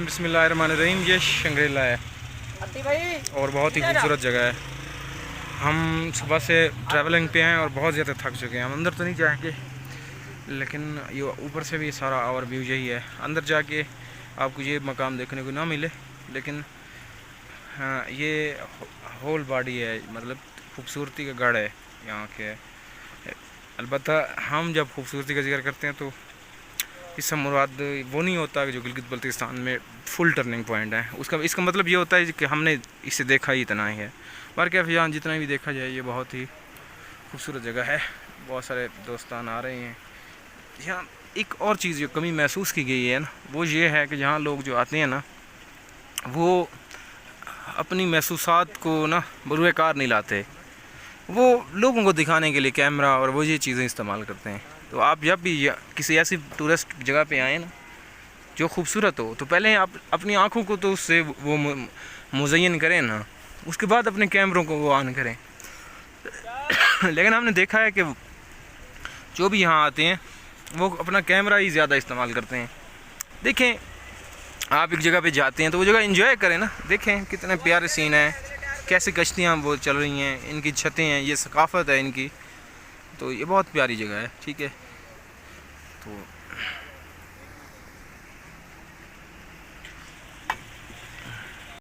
बिस्मिल्लाहिर्रहमानिर्रहीम। ये शंग्रीला है और बहुत ही खूबसूरत जगह है। हम सुबह से ट्रैवलिंग पे हैं और बहुत ज़्यादा थक चुके हैं। हम अंदर तो नहीं जाएंगे, लेकिन ये ऊपर से भी सारा और व्यू यही है। अंदर जाके आपको ये मकाम देखने को ना मिले, लेकिन हाँ, ये होल बॉडी है, मतलब खूबसूरती का गढ़ है यहाँ के। अलबत्ता हम जब खूबसूरती का जिक्र करते हैं तो इससे मुराद वो नहीं होता कि जो गिलगित बल्तिस्तान में फुल टर्निंग पॉइंट है। इसका मतलब ये होता है कि हमने इसे देखा ही इतना ही है। बाकी अफजान जितना भी देखा जाए, ये बहुत ही खूबसूरत जगह है। बहुत सारे दोस्तान आ रहे हैं यहाँ। एक और चीज़ जो कमी महसूस की गई है ना, वो ये है कि यहाँ लोग जो आते हैं ना, वो अपनी महसूसात को ना बरूए कार नहीं लाते। वो लोगों को दिखाने के लिए कैमरा और वो ये चीज़ें इस्तेमाल करते हैं। तो आप जब भी किसी ऐसी टूरिस्ट जगह पे आएँ ना जो खूबसूरत हो, तो पहले आप अपनी आँखों को तो उससे वो मुज़य्यन करें ना, उसके बाद अपने कैमरों को वो ऑन करें। लेकिन हमने देखा है कि जो भी यहाँ आते हैं वो अपना कैमरा ही ज़्यादा इस्तेमाल करते हैं। देखें, आप एक जगह पे जाते हैं तो वो जगह एंजॉय करें ना। देखें कितने प्यारे सीन हैं, कैसे कश्तियाँ वो चल रही हैं, इनकी छतें हैं, ये सकाफ़त है इनकी। तो ये बहुत प्यारी जगह है, ठीक है। तो